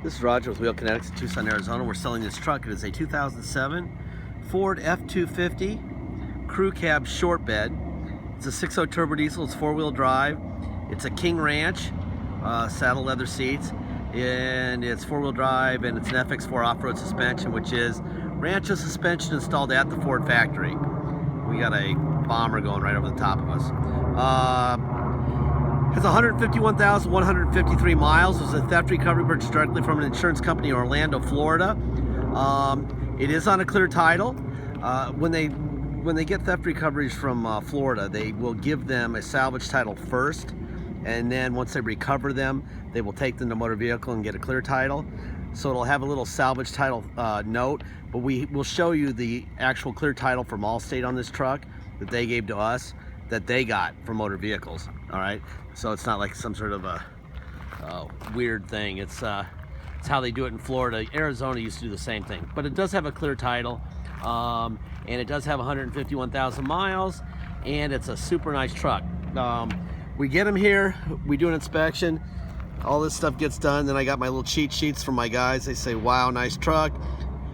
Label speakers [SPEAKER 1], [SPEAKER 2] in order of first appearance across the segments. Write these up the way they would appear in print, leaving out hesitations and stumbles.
[SPEAKER 1] This is Roger with Wheel Kinetics in Tucson, Arizona. We're selling this truck. It is a 2007 Ford F250 crew cab short bed. It's a 6.0 turbo diesel. It's four-wheel drive. It's a King Ranch, saddle leather seats, and it's four-wheel drive, and it's an FX4 off-road suspension, which is Rancho suspension installed at the Ford factory. We got a bomber going right over the top of us. Has 151,153 miles. It was a theft recovery purchased directly from an insurance company in Orlando, Florida. It is on a clear title. When they get theft recoveries from Florida, they will give them a salvage title first, and then once they recover them, they will take them to motor vehicle and get a clear title. So it'll have a little salvage title note, but we will show you the actual clear title from Allstate on this truck that they gave to us, that they got for motor vehicles. All right, so it's not like some sort of a weird thing. It's how they do it in Florida. Arizona used to do the same thing, but it does have a clear title, and it does have 151,000 miles, and it's a super nice truck. We get them here, we do an inspection, all this stuff gets done, then I got my little cheat sheets from my guys. They say, wow, nice truck.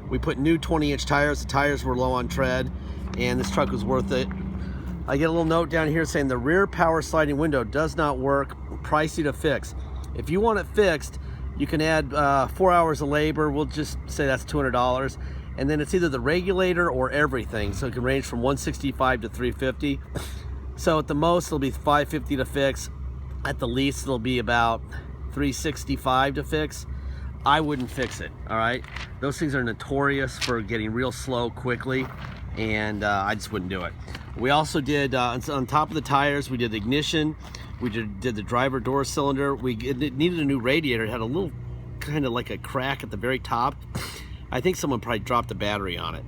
[SPEAKER 1] We put new 20-inch tires. The tires were low on tread, and this truck was worth it. I get a little note down here saying the rear power sliding window does not work, pricey to fix. If you want it fixed, you can add 4 hours of labor. We'll just say that's $200. And then it's either the regulator or everything. So it can range from $165 to $350. So at the most, it'll be $550 to fix. At the least, it'll be about $365 to fix. I wouldn't fix it, all right? Those things are notorious for getting real slow quickly, and I just wouldn't do it. We also did, on top of the tires, we did ignition, we did the driver door cylinder. It needed a new radiator. It had a little kind of like a crack at the very top. I think someone probably dropped the battery on it.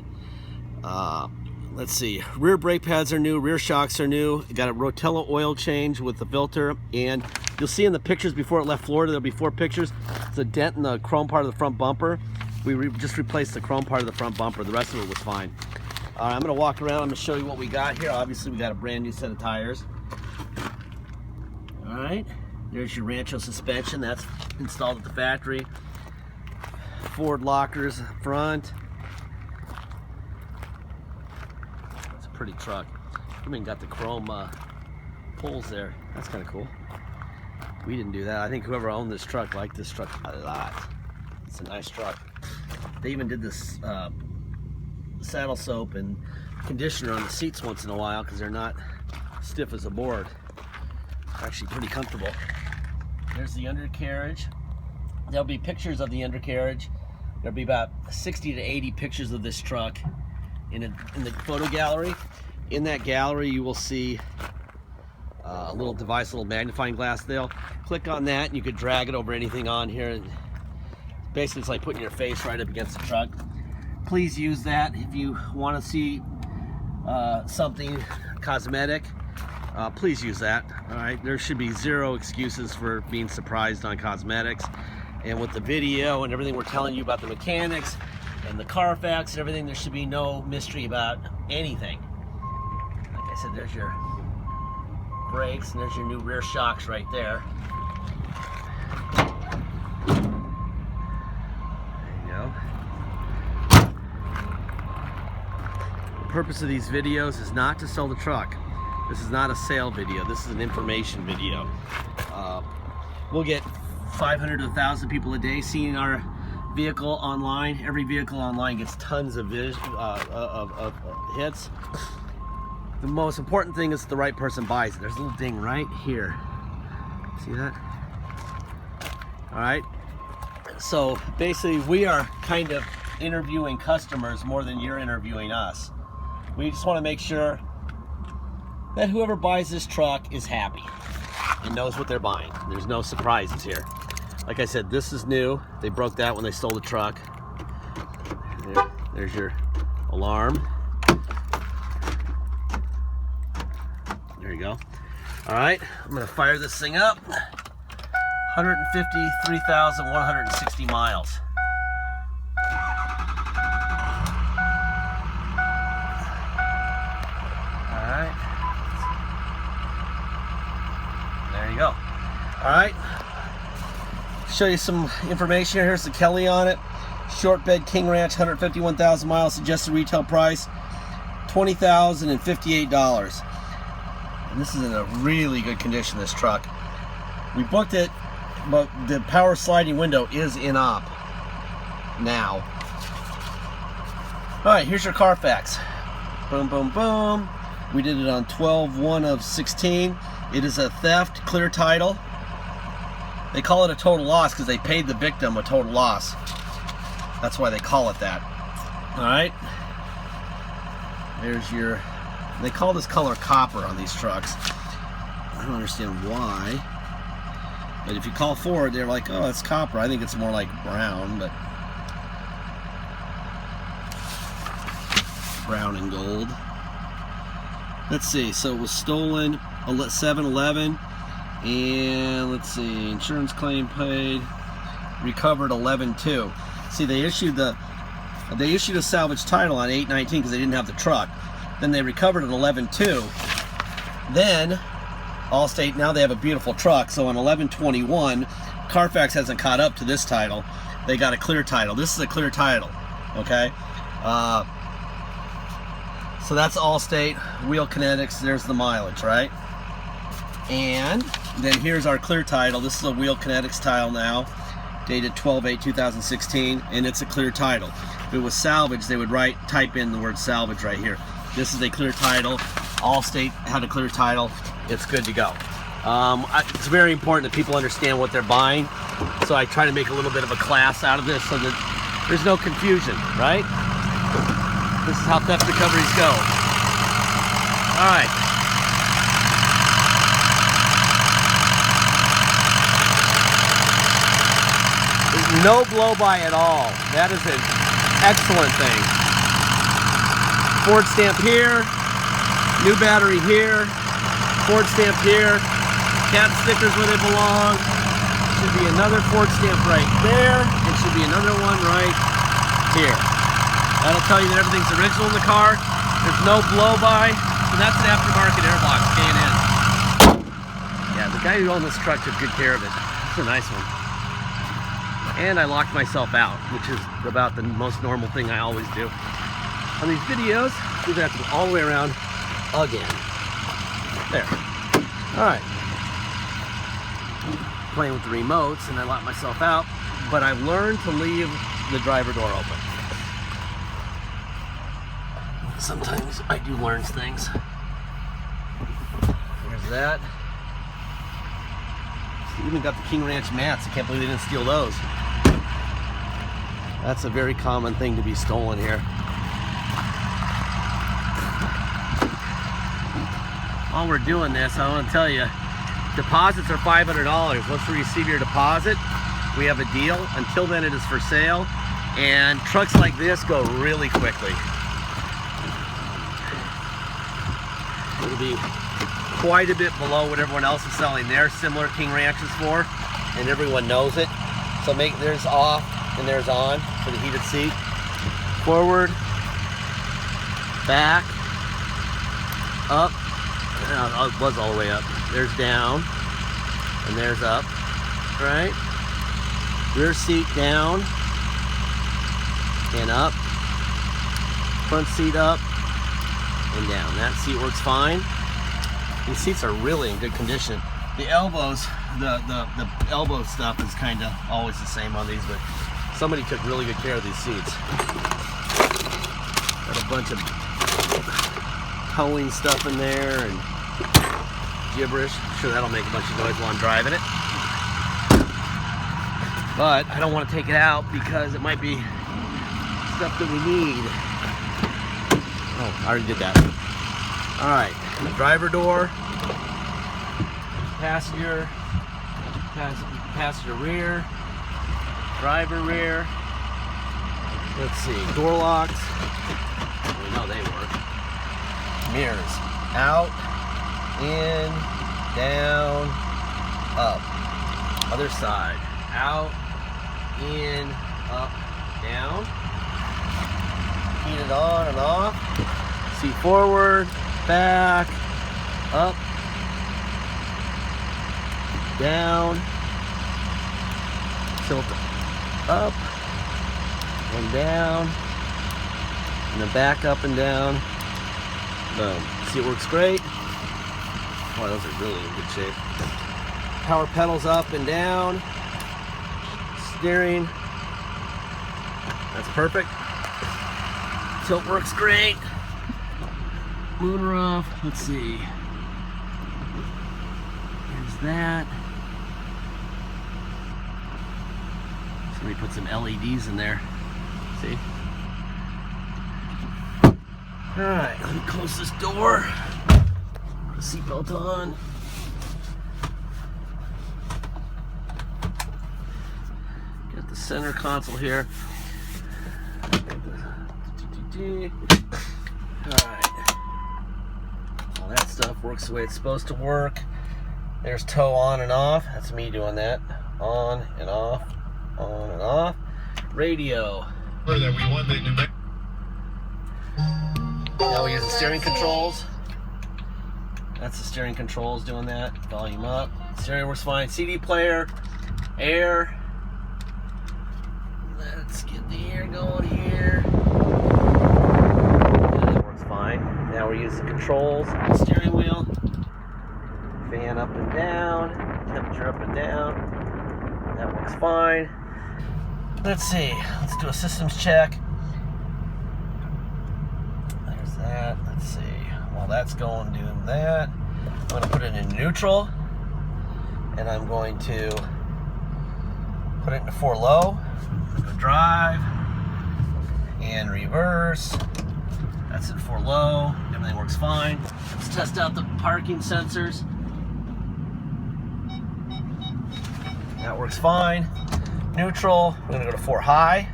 [SPEAKER 1] Let's see, rear brake pads are new, rear shocks are new. Got a Rotella oil change with the filter, and you'll see in the pictures before it left Florida, there'll be 4 pictures. It's a dent in the chrome part of the front bumper. We just replaced the chrome part of the front bumper. The rest of it was fine. I'm gonna walk around, I'm gonna show you what we got here. Obviously we got a brand new set of tires. All right, there's your Rancho suspension, that's installed at the factory. Ford lockers up front. It's a pretty truck. I mean, got the chrome poles there. That's kind of cool. We didn't do that. I think whoever owned this truck liked this truck a lot. It's a nice truck. They even did this saddle soap and conditioner on the seats once in a while because they're not stiff as a board. Actually pretty comfortable. There's the undercarriage. There'll be pictures of the undercarriage. There'll be about 60 to 80 pictures of this truck in the photo gallery. In that gallery you will see a little device, a little magnifying glass. They'll click on that and you could drag it over anything on here, and basically it's like putting your face right up against the truck. Please use that if you want to see something cosmetic. Please use that. All right, there should be zero excuses for being surprised on cosmetics. And with the video and everything we're telling you about the mechanics and the Carfax and everything, there should be no mystery about anything. Like I said, there's your brakes and there's your new rear shocks right there. There you go. The purpose of these videos is not to sell the truck. This is not a sale video. This is an information video. We'll get 500 to 1,000 people a day seeing our vehicle online. Every vehicle online gets tons of hits. The most important thing is the right person buys it. There's a little ding right here. See that? All right. So basically, we are kind of interviewing customers more than you're interviewing us. We just want to make sure that whoever buys this truck is happy and knows what they're buying. There's no surprises here. Like I said, this is new. They broke that when they stole the truck. There's your alarm. There you go. All right, I'm gonna fire this thing up. 153,160 miles. All right. There you go. All right. show you some information here. Here's the Kelly on it. Short bed King Ranch, 151,000 miles. Suggested retail price $20,058. And this is in a really good condition, this truck. We booked it, but the power sliding window is in op now. All right, here's your Carfax. Boom, boom, boom. We did it on 12/1/16. It is a theft, clear title. They call it a total loss because they paid the victim a total loss. That's why they call it that. All right. There's your, they call this color copper on these trucks. I don't understand why. But if you call Ford, they're like, oh, it's copper. I think it's more like brown, but brown and gold. Let's see, so it was stolen 7/11, and let's see, insurance claim paid, recovered 11/2. See, they issued a salvage title on 8/19 because they didn't have the truck. Then they recovered at 11/2. Then Allstate, now they have a beautiful truck, so on 11/21, Carfax hasn't caught up to this title. They got a clear title. This is a clear title, okay? So that's Allstate, wheel Kinetics, there's the mileage, right? And then here's our clear title. This is a wheel Kinetics title now, dated 12/8/2016, and it's a clear title. If it was salvage, they would type in the word salvage right here. This is a clear title. Allstate had a clear title. It's good to go. It's very important that people understand what they're buying, so I try to make a little bit of a class out of this so that there's no confusion, right? This is how theft recoveries go. All right. There's no blow-by at all. That is an excellent thing. Ford stamp here, new battery here, Ford stamp here, cat stickers where they belong. Should be another Ford stamp right there. It should be another one right here. That'll tell you that everything's original in the car. There's no blow-by. So that's an aftermarket airbox K&N. Yeah, the guy who owned this truck took good care of it. It's a nice one. And I locked myself out, which is about the most normal thing I always do. On these videos, we have to go all the way around again. There. All right. Playing with the remotes, and I locked myself out, but I've learned to leave the driver door open. Sometimes I do learn things. There's that. They even got the King Ranch mats. I can't believe they didn't steal those. That's a very common thing to be stolen here. While we're doing this, I want to tell you, deposits are $500. Once we receive your deposit, we have a deal. Until then, it is for sale. And trucks like this go really quickly. It'll be quite a bit below what everyone else is selling their similar King Ranches for, and everyone knows it. So there's off and there's on for the heated seat. Forward, back, up. It was all the way up. There's down, and there's up, right? Rear seat down and up. Front seat up and down. That seat works fine. These seats are really in good condition. The elbows, the elbow stuff is kind of always the same on these, but somebody took really good care of these seats. Got a bunch of towing stuff in there and gibberish. I'm sure that'll make a bunch of noise while I'm driving it. But I don't want to take it out because it might be stuff that we need. Oh, I already did that. All right, the driver door, passenger rear, driver rear. Let's see, door locks. We know they work. Mirrors, out, in, down, up. Other side, out, in, up, down. Heated on and off. Seat forward, back, up, down, tilt up and down, and then back up and down. Boom. See, it works great. Wow, those are really in good shape. Power pedals up and down. Steering. That's perfect. Tilt works great. Motor off. Let's see. There's that. Somebody put some LEDs in there. See? Alright, let me close this door. Put a seatbelt on. Got the center console here. Alright. All that stuff works the way it's supposed to work. There's tow on and off. That's me doing that. On and off. On and off. Radio. Now we use the steering controls. That's the steering controls doing that. Volume up. Stereo works fine. CD player. Air. Let's get the air going here. Yeah, that works fine. Now we're using controls. Steering wheel. Fan up and down. Temperature up and down. That works fine. Let's see. Let's do a systems check. There's that. Let's see. While that's going, doing that, I'm going to put it in neutral, and I'm going to put it into 4 low. Go drive and reverse. That's in 4 low. Everything works fine. Let's test out the parking sensors. That works fine. Neutral, we're going to go to 4 high.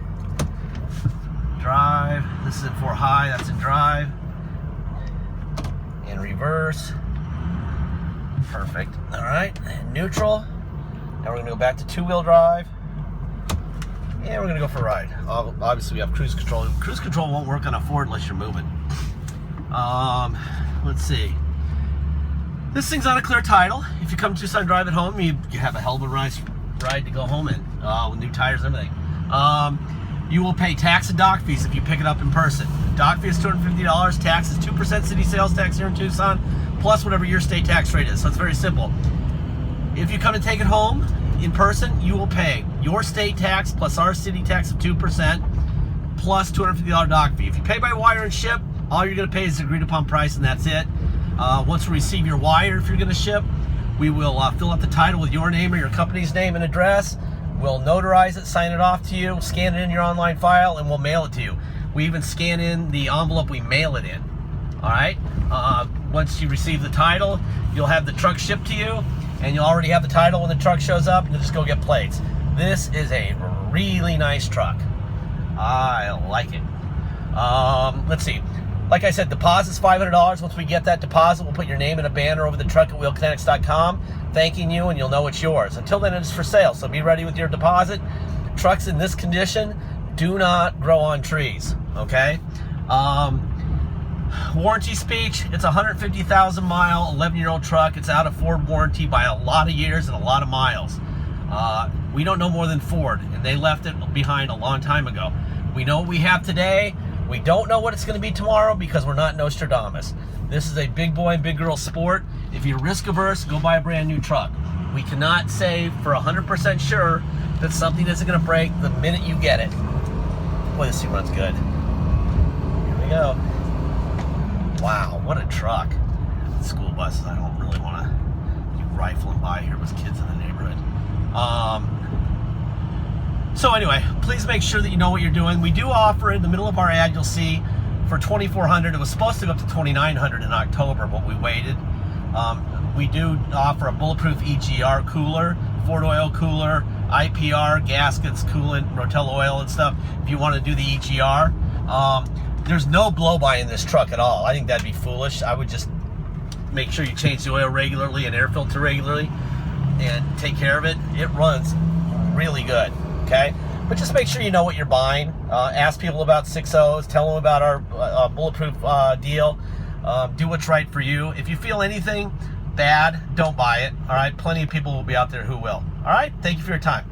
[SPEAKER 1] Drive, this is in 4 high, that's in drive. And reverse. Perfect. Alright, and neutral. Now we're going to go back to 2-wheel drive. And we're going to go for a ride. Obviously we have cruise control. Cruise control won't work on a Ford unless you're moving. Let's see. This thing's on a clear title. If you come to Tucson Drive at home, you have a hell of a ride to go home in with new tires and everything. You will pay tax and dock fees if you pick it up in person. Dock fee is $250. Tax is 2% city sales tax here in Tucson, plus whatever your state tax rate is. So it's very simple. If you come to take it home in person, you will pay your state tax plus our city tax of 2% plus $250 dock fee. If you pay by wire and ship, all you're going to pay is the agreed upon price, and that's it. Once we receive your wire, if you're going to ship, we will fill out the title with your name or your company's name and address. We'll notarize it, sign it off to you, scan it in your online file, and we'll mail it to you. We even scan in the envelope we mail it in. All right? Once you receive the title, you'll have the truck shipped to you, and you'll already have the title when the truck shows up, and you'll just go get plates. This is a really nice truck. I like it. Let's see. Like I said, deposit's $500. Once we get that deposit, we'll put your name in a banner over the truck at wheelkinetics.com, thanking you, and you'll know it's yours. Until then, it's for sale, so be ready with your deposit. Trucks in this condition do not grow on trees, okay? Warranty speech, it's a 150,000 mile, 11-year-old truck. It's out of Ford warranty by a lot of years and a lot of miles. We don't know more than Ford, and they left it behind a long time ago. We know what we have today. We don't know what it's going to be tomorrow because we're not Nostradamus. This is a big boy and big girl sport. If you're risk averse, go buy a brand new truck. We cannot say for 100% sure that something isn't going to break the minute you get it. Boy, this thing runs good. Here we go. Wow, what a truck. School buses, I don't really want to keep rifling by here with kids in the neighborhood. So anyway, please make sure that you know what you're doing. We do offer, in the middle of our ad, you'll see for $2,400. It was supposed to go up to $2,900 in October, but we waited. We do offer a bulletproof EGR cooler, Ford oil cooler, IPR, gaskets, coolant, Rotel oil and stuff, if you want to do the EGR. There's no blow-by in this truck at all. I think that'd be foolish. I would just make sure you change the oil regularly and air filter regularly and take care of it. It runs really good. Okay, but just make sure you know what you're buying. Ask people about 6.0s. Tell them about our bulletproof deal. Do what's right for you. If you feel anything bad, don't buy it. All right, plenty of people will be out there who will. All right, thank you for your time.